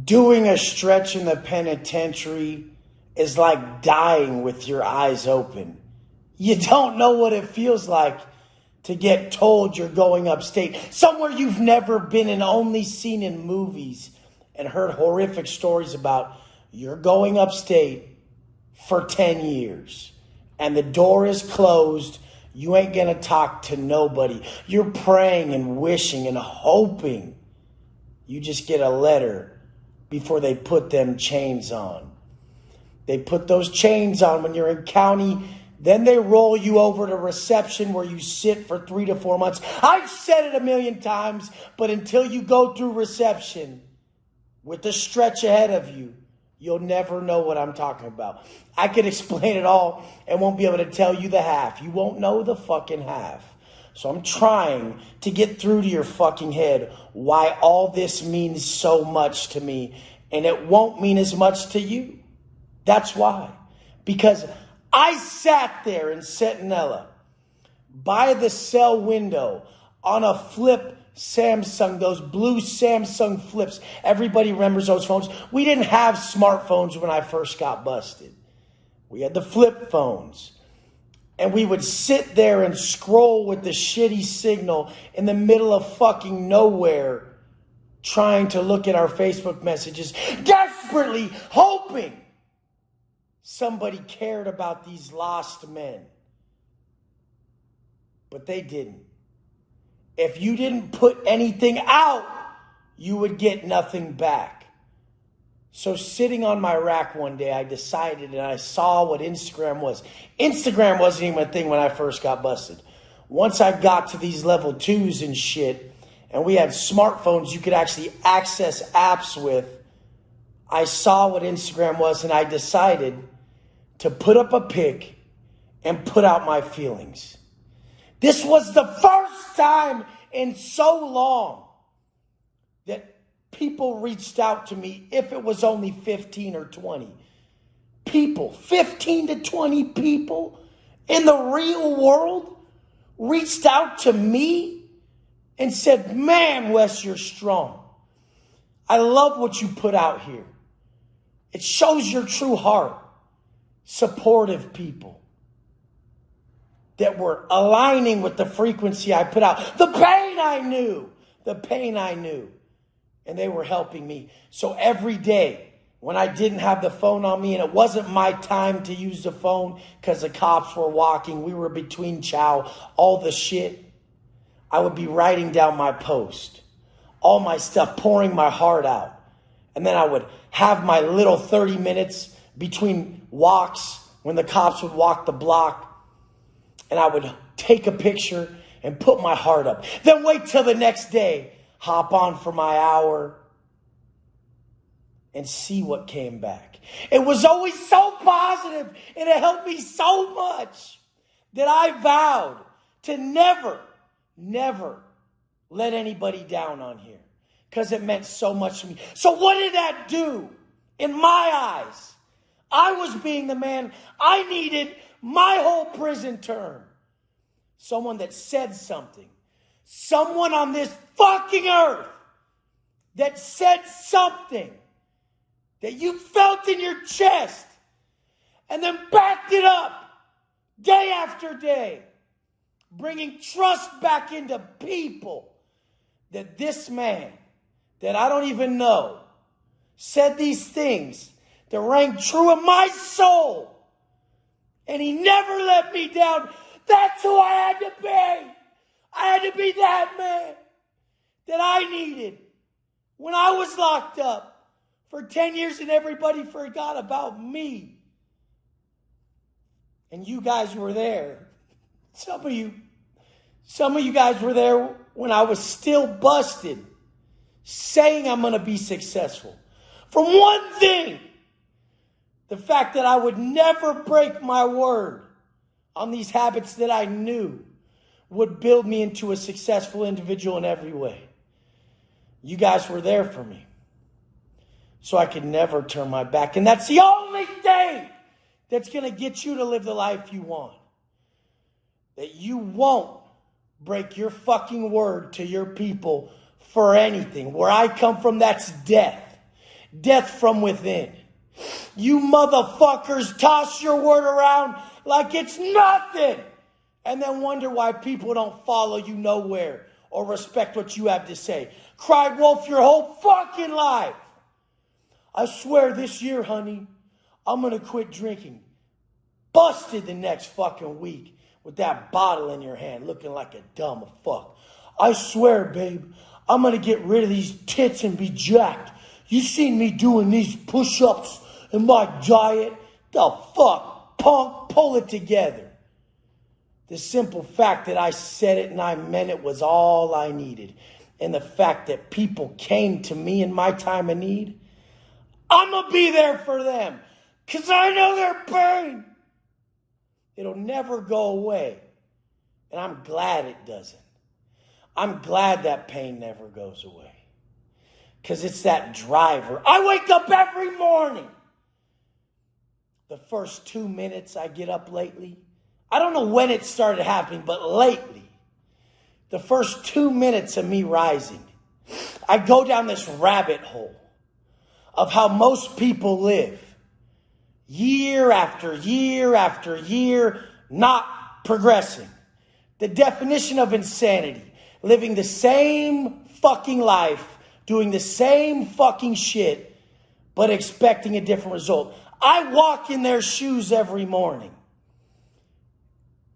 Doing a stretch in the penitentiary is like dying with your eyes open. You don't know what it feels like to get told you're going upstate, somewhere you've never been and only seen in movies and heard horrific stories about. You're going upstate for 10 years and the door is closed. You ain't going to talk to nobody. You're praying and wishing and hoping you just get a letter before they put them chains on. They put those chains on when you're in county. Then they roll you over to reception where you sit for 3 to 4 months. I've said it a million times, but until you go through reception with the stretch ahead of you, you'll never know what I'm talking about. I could explain it all and won't be able to tell you the half. You won't know the fucking half. So I'm trying to get through to your fucking head why all this means so much to me, and it won't mean as much to you. That's why. Because I sat there in Centinela by the cell window on a flip Samsung, those blue Samsung flips. Everybody remembers those phones. We didn't have smartphones when I first got busted. We had the flip phones. And we would sit there and scroll with the shitty signal in the middle of fucking nowhere, trying to look at our Facebook messages, desperately hoping somebody cared about these lost men. But they didn't. If you didn't put anything out, you would get nothing back. So sitting on my rack one day, I decided and I saw what Instagram was. Instagram wasn't even a thing when I first got busted. Once I got to these level 2s and shit, and we had smartphones you could actually access apps with, I saw what Instagram was and I decided to put up a pic and put out my feelings. This was the first time in so long that people reached out to me, if it was only 15 or 20 people, 15 to 20 people in the real world reached out to me and said, man, Wes, you're strong. I love what you put out here. It shows your true heart. Supportive people that were aligning with the frequency I put out. The pain I knew. And they were helping me. So every day when I didn't have the phone on me and it wasn't my time to use the phone because the cops were walking, we were between chow, all the shit, I would be writing down my post, all my stuff, pouring my heart out. And then I would have my little 30 minutes between walks when the cops would walk the block. And I would take a picture and put my heart up. Then wait till the next day, hop on for my hour and see what came back. It was always so positive and it helped me so much that I vowed to never let anybody down on here because it meant so much to me. So what did that do in my eyes? I was being the man I needed my whole prison term. Someone that said something. Someone on this fucking earth that said something that you felt in your chest and then backed it up day after day, bringing trust back into people that this man that I don't even know said these things that rang true in my soul, and he never let me down. That's who I had to be. I had to be that man that I needed when I was locked up for 10 years and everybody forgot about me. And you guys were there. Some of you guys were there when I was still busted, saying I'm going to be successful. From one thing, the fact that I would never break my word on these habits that I knew would build me into a successful individual in every way. You guys were there for me. So I could never turn my back. And that's the only thing that's going to get you to live the life you want. That you won't break your fucking word to your people for anything. Where I come from, that's death. death from within. You motherfuckers toss your word around like it's nothing and then wonder why people don't follow you nowhere or respect what you have to say. Cried wolf your whole fucking life. I swear this year, honey, I'm going to quit drinking. Busted the next fucking week with that bottle in your hand looking like a dumb fuck. I swear, babe, I'm going to get rid of these tits and be jacked. You seen me doing these push-ups and my diet? The fuck, punk, pull it together. The simple fact that I said it and I meant it was all I needed. And the fact that people came to me in my time of need, I'm going to be there for them. Because I know their pain. It'll never go away. And I'm glad it doesn't. I'm glad that pain never goes away. Because it's that driver. I wake up every morning. The first 2 minutes I get up lately, I don't know when it started happening, but lately, the first 2 minutes of me rising, I go down this rabbit hole of how most people live. Year after year after year, not progressing. The definition of insanity. Living the same fucking life, doing the same fucking shit, but expecting a different result. I walk in their shoes every morning.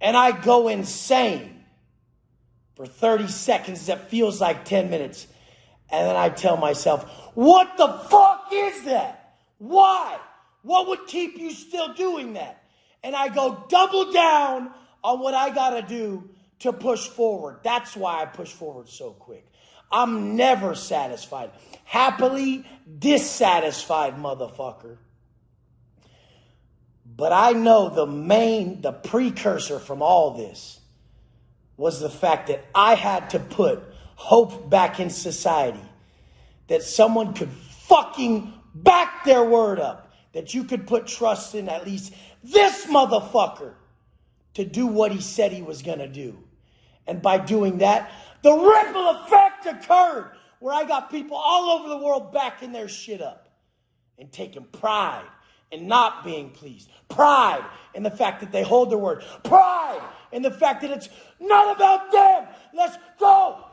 And I go insane for 30 seconds that feels like 10 minutes. And then I tell myself, what the fuck is that? Why? What would keep you still doing that? And I go double down on what I got to do to push forward. That's why I push forward so quick. I'm never satisfied. Happily dissatisfied, motherfucker. But I know the precursor from all this was the fact that I had to put hope back in society. That someone could fucking back their word up. That you could put trust in at least this motherfucker to do what he said he was going to do. And by doing that, the ripple effect occurred where I got people all over the world backing their shit up and taking pride in not being pleased. Pride in the fact that they hold their word. Pride in the fact that it's not about them. Let's go